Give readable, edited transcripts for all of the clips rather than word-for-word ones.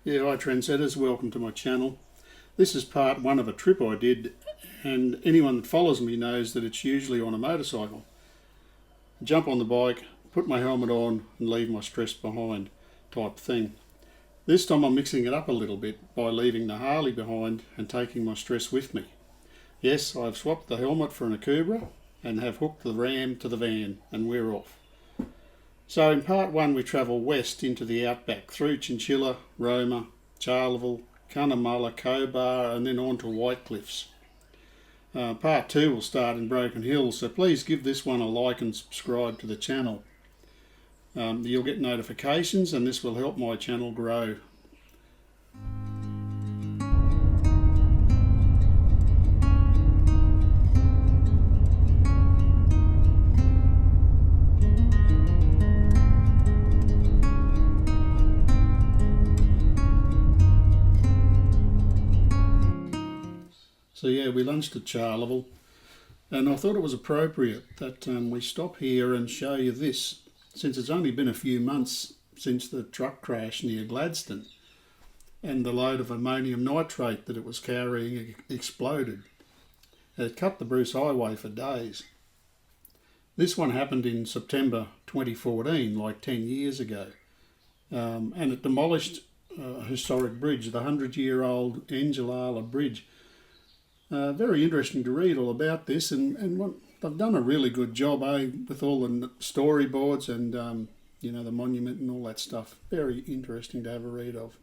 Yeah, hi trendsetters, welcome to my channel. This is part one of a trip I did, and anyone that follows me knows that it's usually on a motorcycle. Jump on the bike, put my helmet on and leave my stress behind type thing. This time I'm mixing it up a little bit by leaving the Harley behind and taking my stress with me. Yes, I've swapped the helmet for an Cobar and have hooked the ram to the van and we're off. So in part one we travel west into the outback through Chinchilla, Roma, Charleville, Cunnamulla, Cobar and then on to Whitecliffs. Part two will start in Broken Hill, so please give this one a like and subscribe to the channel. You'll get notifications and this will help my channel grow. So yeah, we lunched at Charleville and I thought it was appropriate that we stop here and show you this, since it's only been a few months since the truck crash near Gladstone and the load of ammonium nitrate that it was carrying exploded. It cut the Bruce Highway for days. This one happened in September 2014, like 10 years ago, and it demolished a historic bridge, the 100-year-old Angelala Bridge. Very interesting to read all about this, and they've done a really good job with all the storyboards and the monument and all that stuff. Very interesting to have a read of.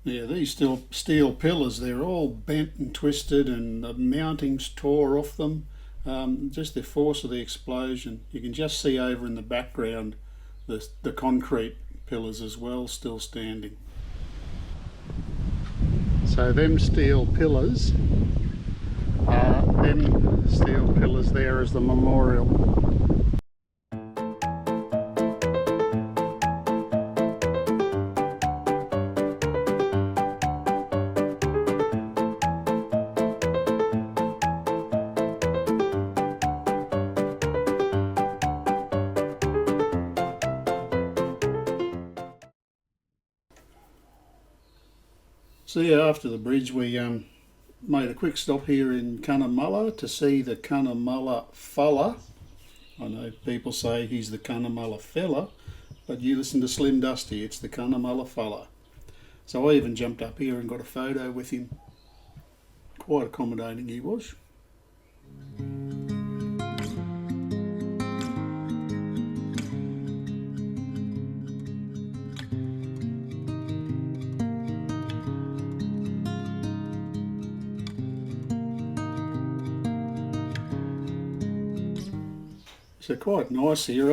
Yeah, these steel pillars, they're all bent and twisted and the mountings tore off them. Just the force of the explosion. You can just see over in the background the concrete pillars as well, still standing. So them steel pillars there as the memorial. So yeah, after the bridge we made a quick stop here in Cunnamulla to see the Cunnamulla fella. I know people say he's the Cunnamulla fella, but you listen to Slim Dusty, it's the Cunnamulla fella. So I even jumped up here and got a photo with him. Quite accommodating he was. So quite nice here,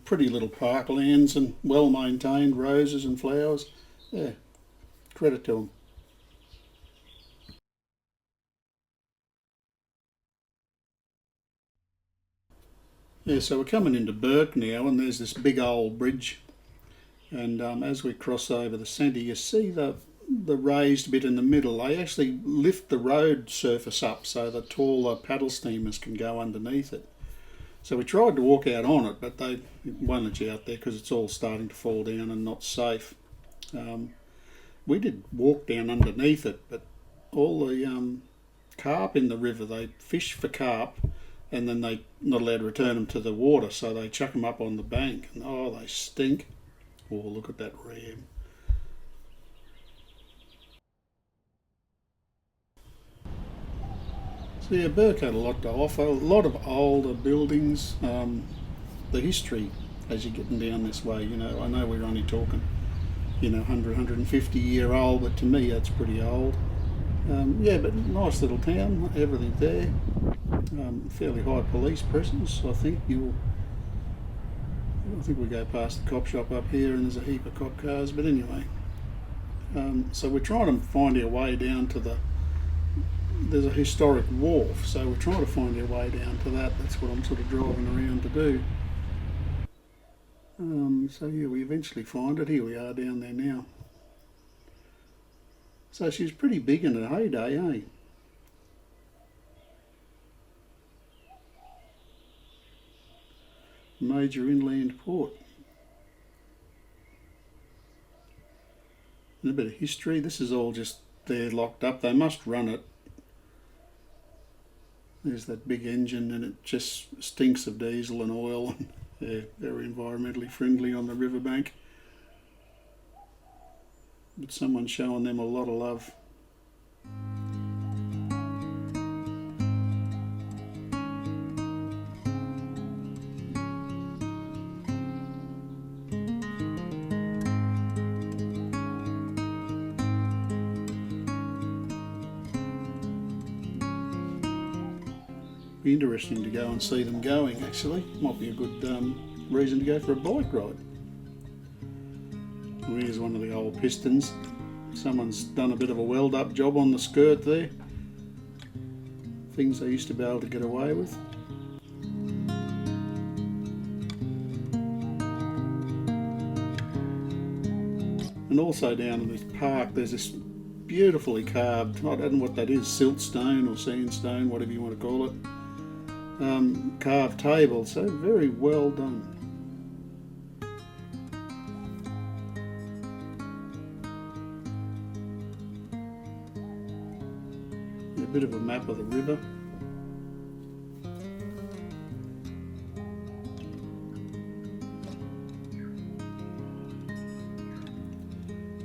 pretty little parklands and well maintained, roses and flowers. Yeah, credit to them. Yeah, so we're coming into Burke now and there's this big old bridge, and as we cross over the centre you see the raised bit in the middle. They actually lift the road surface up so the taller paddle steamers can go underneath it. So we tried to walk out on it, but they won't let you out there because it's all starting to fall down and not safe. We did walk down underneath it, but all the carp in the river, they fish for carp and then they're not allowed to return them to the water, so they chuck them up on the bank and oh, they stink. Oh, look at that ram. So yeah, Burke had a lot to offer, a lot of older buildings, the history as you're getting down this way, I know we're only talking, 100, 150 year old, but to me that's pretty old. Yeah, but nice little town, everything there. Fairly high police presence, I think. You'll I think we go past the cop shop up here and there's a heap of cop cars, but anyway. So we're trying to find our way down to there's a historic wharf, so we're trying to find our way down to that. That's what I'm sort of driving around to do. So yeah, we eventually find it. Here we are down there now. So she's pretty big in her heyday, eh? Major inland port. And a bit of history. This is all just there locked up. They must run it. There's that big engine and it just stinks of diesel and oil. Yeah, very environmentally friendly on the riverbank. But someone's showing them a lot of love. Be interesting to go and see them going, actually. Might be a good reason to go for a bike ride. Well, here's one of the old pistons. Someone's done a bit of a weld up job on the skirt there. Things they used to be able to get away with. And also down in this park there's this beautifully carved, I don't know what that is, siltstone or sandstone, whatever you want to call it. Carved table, so very well done. A bit of a map of the river.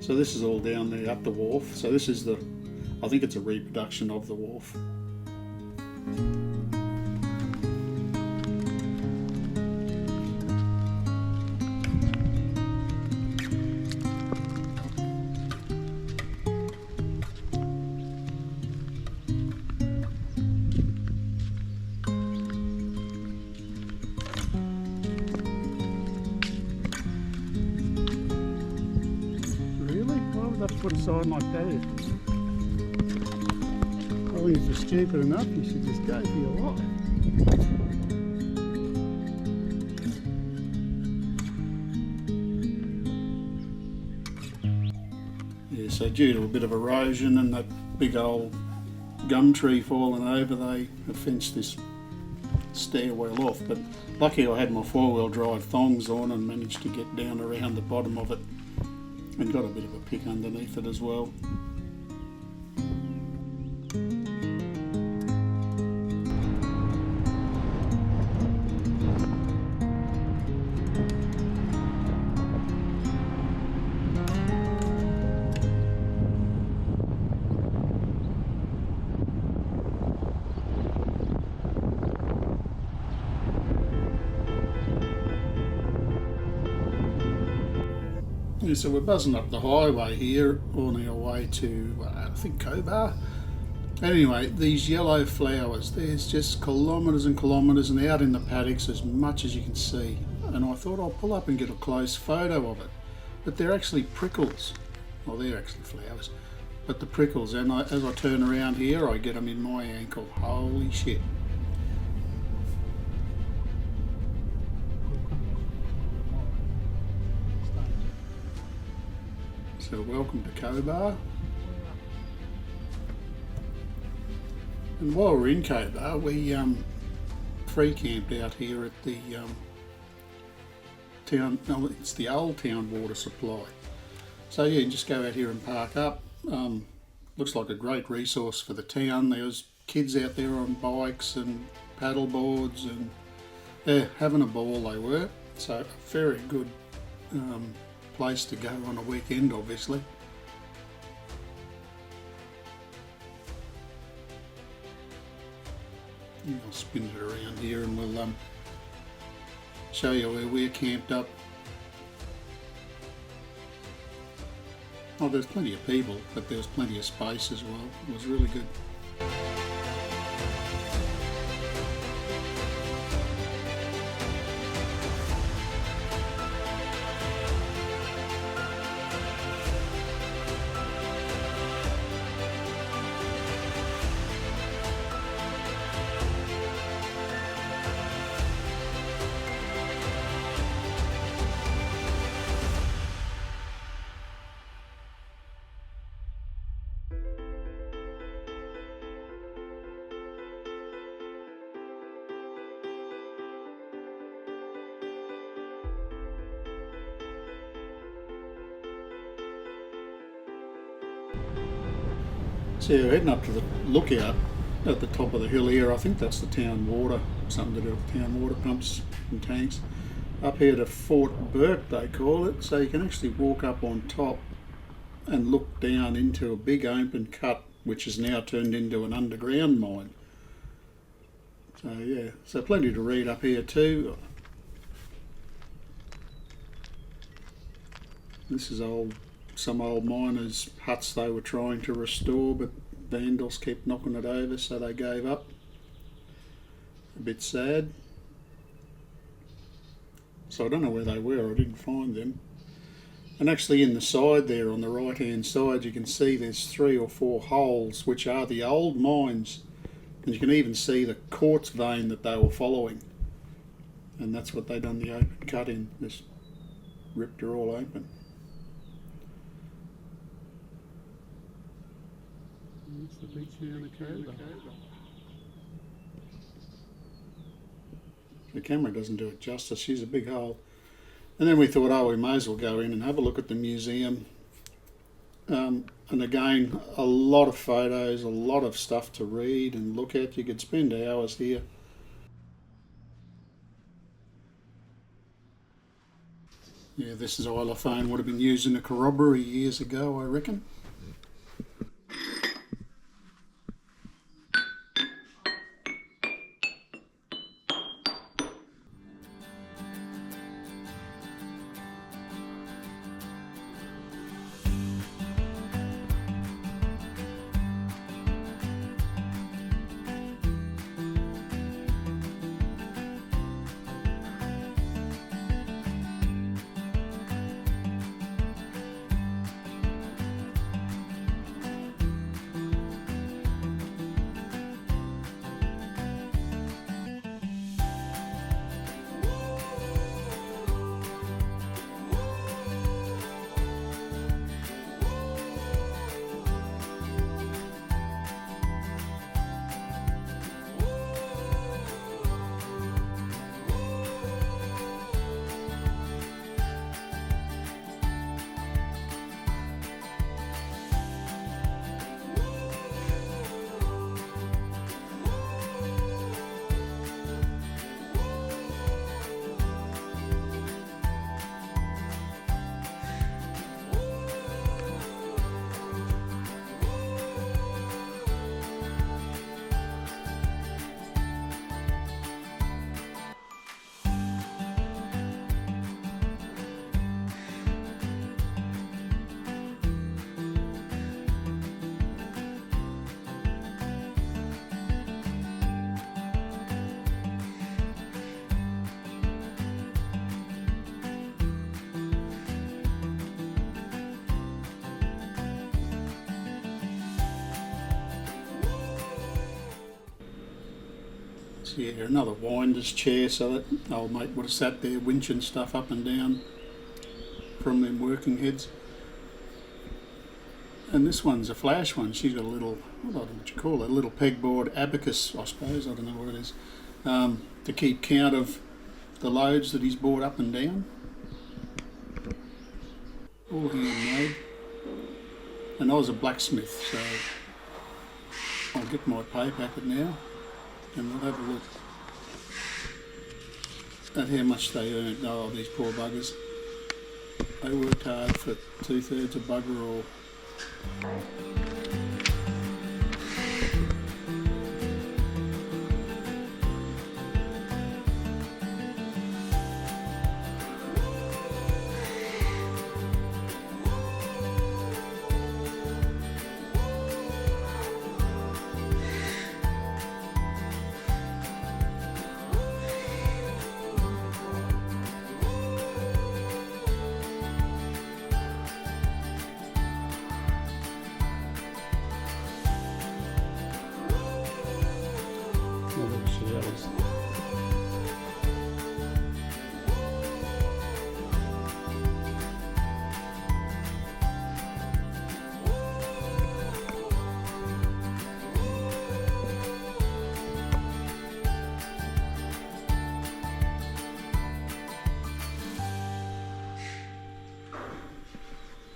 So this is all down there up the wharf. So this is I think it's a reproduction of the wharf. Put a sign like that in. I think if you're stupid enough, you should just go for your life. Yeah, so due to a bit of erosion and that big old gum tree falling over, they have fenced this stairwell off. But lucky I had my four-wheel drive thongs on and managed to get down around the bottom of it. And got a bit of a pick underneath it as well. Yeah, so we're buzzing up the highway here on our way to, I think, Cobar. Anyway, these yellow flowers, there's just kilometres and kilometres and out in the paddocks as much as you can see. And I thought I'll pull up and get a close photo of it. But they're actually prickles. Well, they're actually flowers. But the prickles, and as I turn around here, I get them in my ankle. Holy shit. So welcome to Cobar. And while we're in Cobar, we free camped out here at the town, no, it's the Old Town water supply. So yeah, you can just go out here and park up. Looks like a great resource for the town. There was kids out there on bikes and paddle boards and yeah, having a ball they were. So a very good place to go on a weekend, obviously. I'll spin it around here and we'll show you where we're camped up. Oh, there's plenty of people, but there was plenty of space as well. It was really good. So we're heading up to the lookout at the top of the hill here. I think that's the town water, something to do with town water pumps and tanks. Up here to Fort Burke they call it, so you can actually walk up on top and look down into a big open cut which is now turned into an underground mine. So yeah, so plenty to read up here too. This is some old miners' huts they were trying to restore, but vandals kept knocking it over, so they gave up. A bit sad. So I don't know where they were, I didn't find them. And actually in the side there, on the right hand side, you can see there's 3 or 4 holes which are the old mines, and you can even see the quartz vein that they were following. And that's what they done the open cut in, just ripped her all open. That's the big town of Cobar. The camera doesn't do it justice, she's a big hole. And then we thought, oh, we may as well go in and have a look at the museum. And again, a lot of photos, a lot of stuff to read and look at. You could spend hours here. Yeah, this is xylophone, would have been used in a corroboree years ago, I reckon. Yeah, another winder's chair, so that old mate would have sat there winching stuff up and down from them working heads. And this one's a flash one. She's got a little, I don't know what you call it, a little pegboard abacus, I suppose, I don't know what it is, to keep count of the loads that he's brought up and down. All handmade. And I was a blacksmith, so I'll get my pay packet now. And we'll have a look at how much they earned. Oh, these poor buggers. They worked hard for 2/3 of bugger all.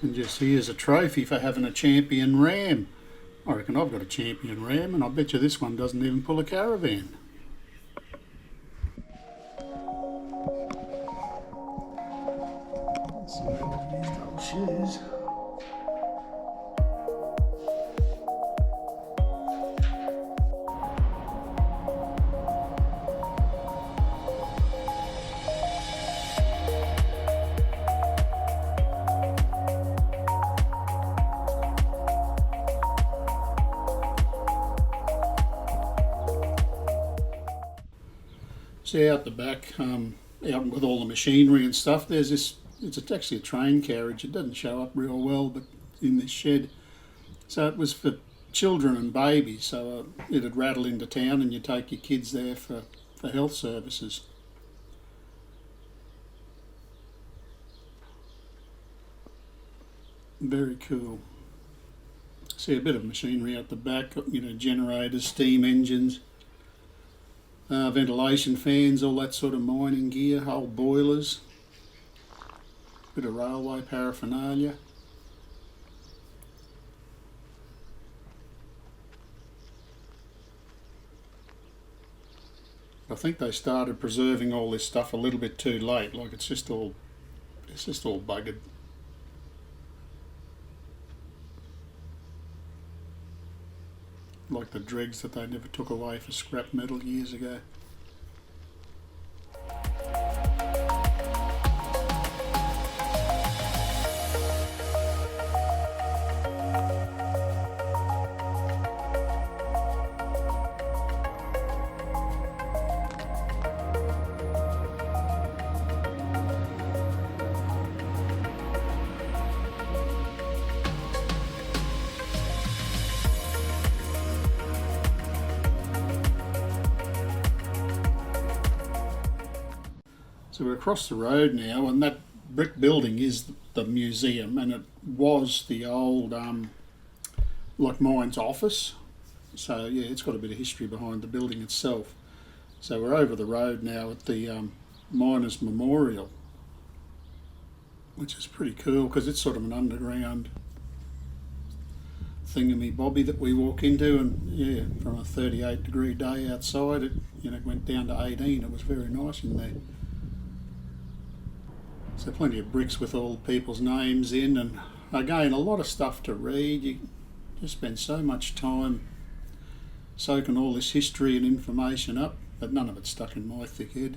And just here's a trophy for having a champion ram. I reckon I've got a champion ram, and I bet you this one doesn't even pull a caravan. Let's see if I can use those shoes. See out the back, out with all the machinery and stuff, there's this, it's actually a train carriage. It doesn't show up real well, but in this shed. So it was for children and babies, so it'd rattle into town and you take your kids there for health services. Very cool. See a bit of machinery out the back, you know, generators, steam engines. Ventilation fans, all that sort of mining gear, whole boilers, bit of railway paraphernalia. I think they started preserving all this stuff a little bit too late, like it's just all buggered. Like the dregs that they never took away for scrap metal years ago. So we're across the road now, and that brick building is the museum, and it was the old like mine's office. So yeah, it's got a bit of history behind the building itself. So we're over the road now at the Miners' Memorial, which is pretty cool because it's sort of an underground thingy-bobby that we walk into, and yeah, from a 38-degree day outside, it went down to 18. It was very nice in there. So plenty of bricks with all people's names in, and again a lot of stuff to read. You just spend so much time soaking all this history and information up, but none of it stuck in my thick head.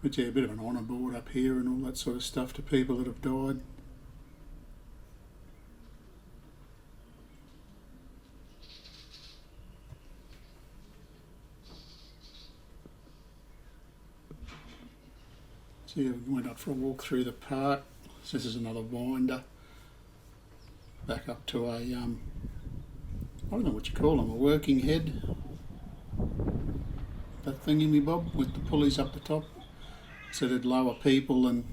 But yeah, a bit of an honour board up here and all that sort of stuff to people that have died. So yeah, we went up for a walk through the park. So this is another winder. Back up to a, I don't know what you call them, a working head. That thingy-me-bob with the pulleys up the top. So they'd lower people down,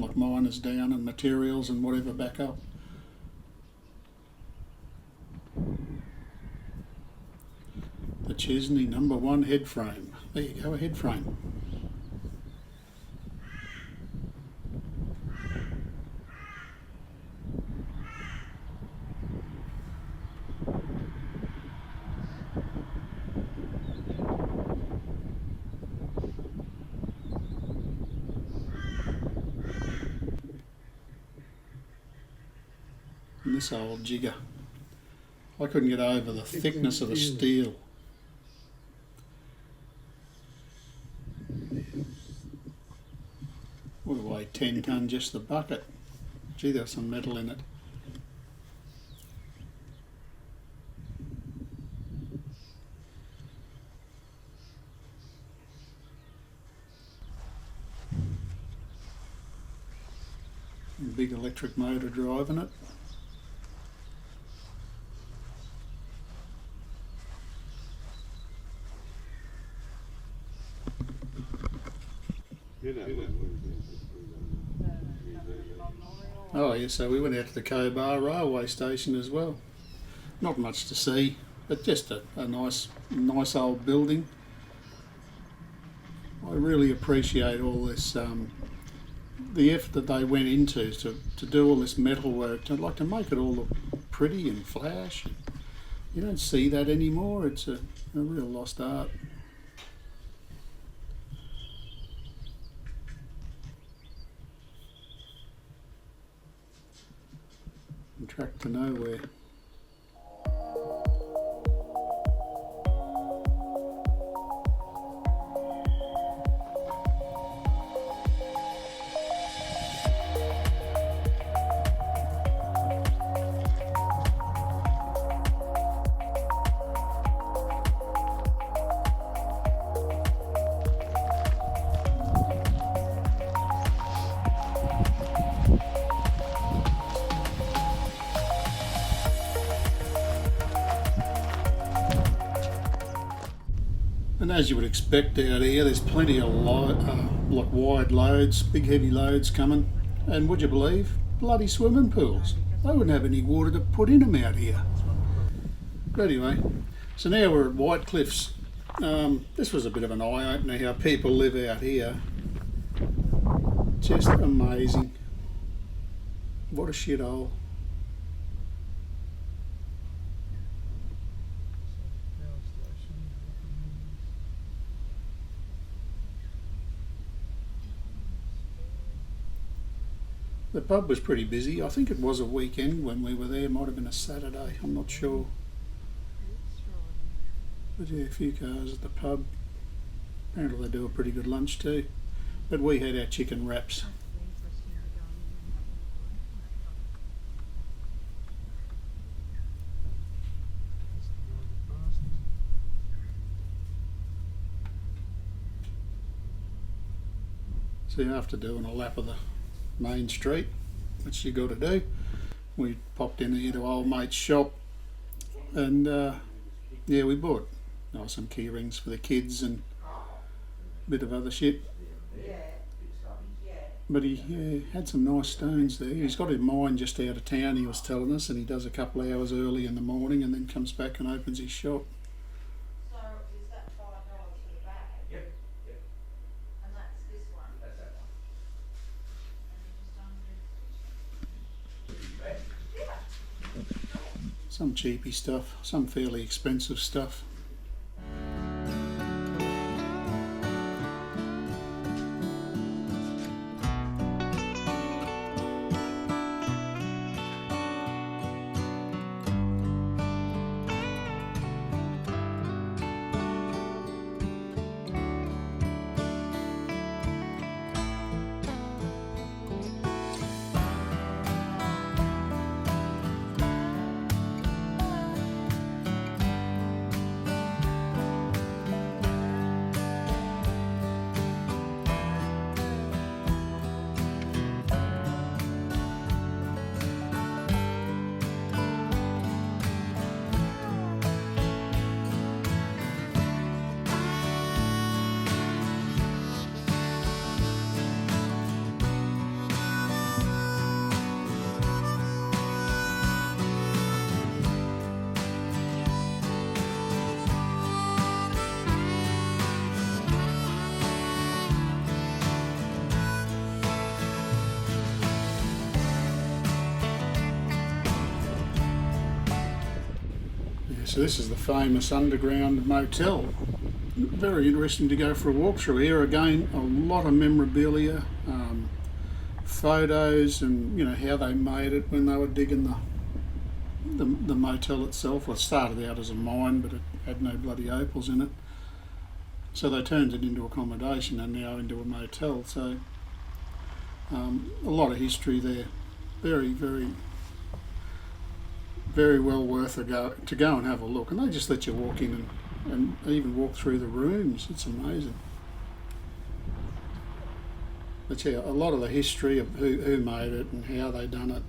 like miners down, and materials and whatever back up. The Chesney #1 head frame. There you go, a head frame. And this old jigger. I couldn't get over the thickness of the steel. Would have weighed 10 tonne just the bucket. Gee, there's some metal in it. Big electric motor driving it. Oh yeah, so we went out to the Cobar railway station as well. Not much to see, but just a nice old building. I really appreciate all this the effort that they went into to do all this metal work, to make it all look pretty and flash. You don't see that anymore. It's a real lost art. And track to nowhere. And as you would expect out here, there's plenty of wide loads, big heavy loads coming. And would you believe, bloody swimming pools. They wouldn't have any water to put in them out here. But anyway, so now we're at Whitecliffs. This was a bit of an eye-opener how people live out here. Just amazing. What a shithole. The pub was pretty busy. I think it was a weekend when we were there. It might have been a Saturday, I'm not sure. But yeah, a few cars at the pub. Apparently they do a pretty good lunch too. But we had our chicken wraps. So after doing a lap of the main street, which you got to do, we popped in here to old mate's shop, and yeah, we bought some key rings for the kids and a bit of other shit. But he had some nice stones there. He's got a mine just out of town, he was telling us, and he does a couple of hours early in the morning and then comes back and opens his shop. So is that $5 for the bag? Yep. And that's this one? That's that one. And you just undo. Some cheapy stuff, some fairly expensive stuff. So this is the famous Underground Motel. Very interesting to go for a walk through here. Again, a lot of memorabilia, photos, and how they made it when they were digging the motel itself. Well, it started out as a mine, but it had no bloody opals in it. So they turned it into accommodation and now into a motel. So a lot of history there. Very, very, very well worth to go and have a look. And they just let you walk in and even walk through the rooms. It's amazing. But yeah, a lot of the history of who made it and how they done it.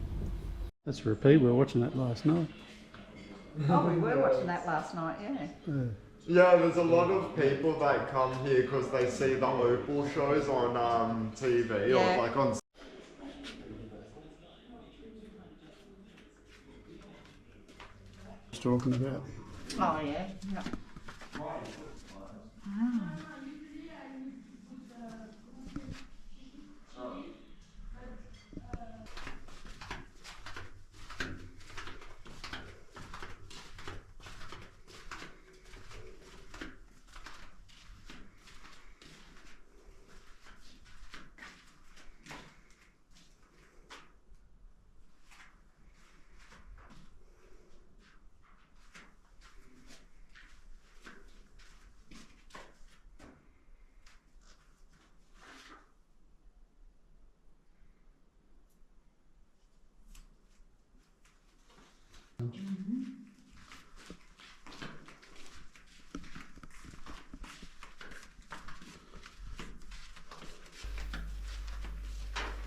That's a repeat. We were watching that last night. Oh, we were watching that last night, yeah. Yeah, there's a lot of people that come here because they see the opal shows on TV or like on. Talking about. Oh, yeah. Yeah.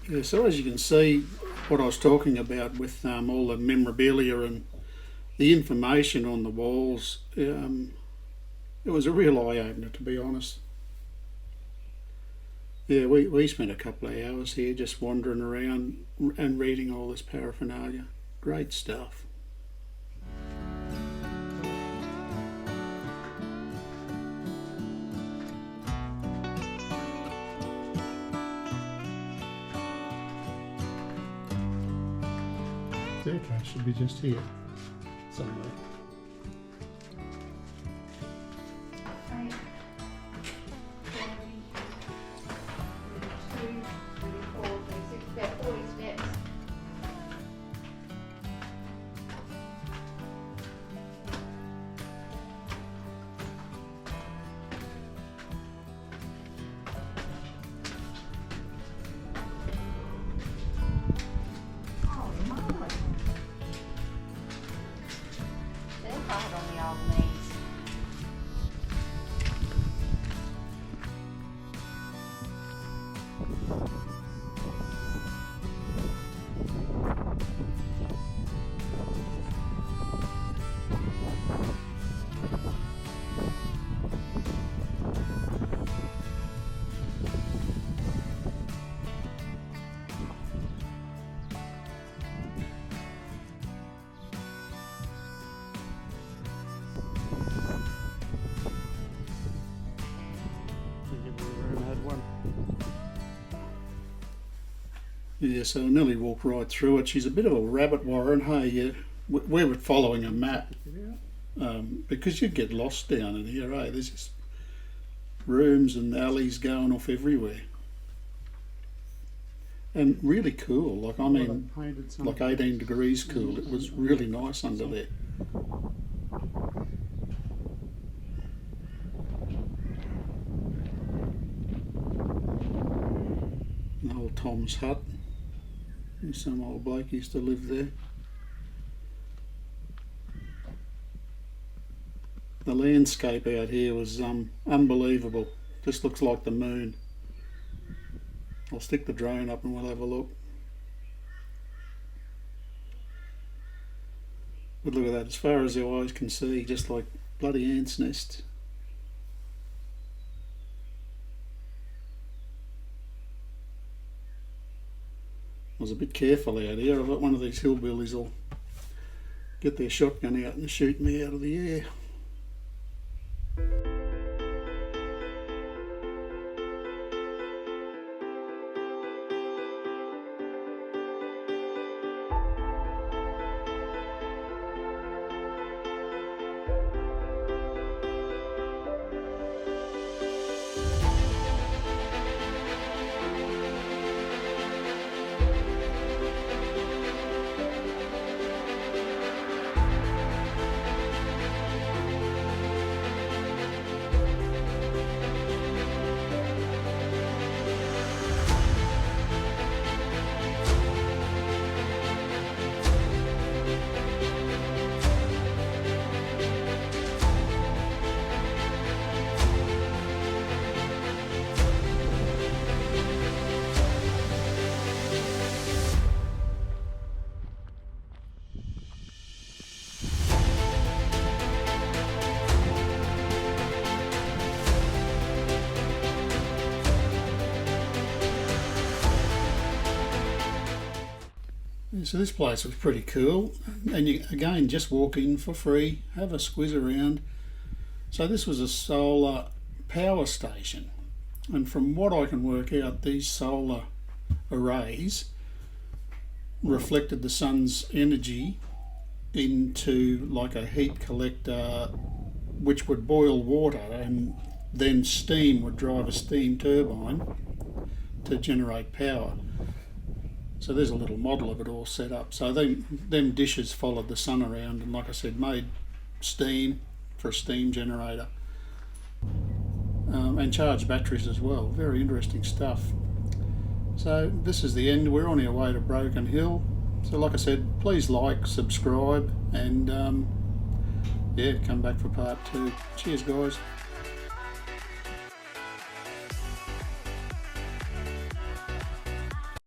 Yeah, so as you can see, what I was talking about with all the memorabilia and the information on the walls, it was a real eye-opener, to be honest. Yeah, we spent a couple of hours here just wandering around and reading all this paraphernalia. Great stuff. Staircase should be just here somewhere. Yeah, so I nearly walked right through it. She's a bit of a rabbit warren, hey. Yeah, we were following a map because you'd get lost down in here, eh? There's just rooms and alleys going off everywhere. And really cool, like I mean, like 18 degrees cool. It was really nice under there. An old Tom's hut. Some old bloke used to live there. The landscape out here was unbelievable. Just looks like the moon. I'll stick the drone up and we'll have a look. But look at that, as far as your eyes can see, just like bloody ants' nests. I was a bit careful out here. I thought one of these hillbillies will get their shotgun out and shoot me out of the air. So this place was pretty cool, and you again just walk in for free, have a squiz around. So this was a solar power station, and from what I can work out, these solar arrays reflected the sun's energy into like a heat collector which would boil water, and then steam would drive a steam turbine to generate power. So there's a little model of it all set up. So them dishes followed the sun around and, like I said, made steam for a steam generator and charged batteries as well. Very interesting stuff. So this is the end. We're on our way to Broken Hill. So like I said, please like, subscribe, and yeah, come back for part 2. Cheers guys.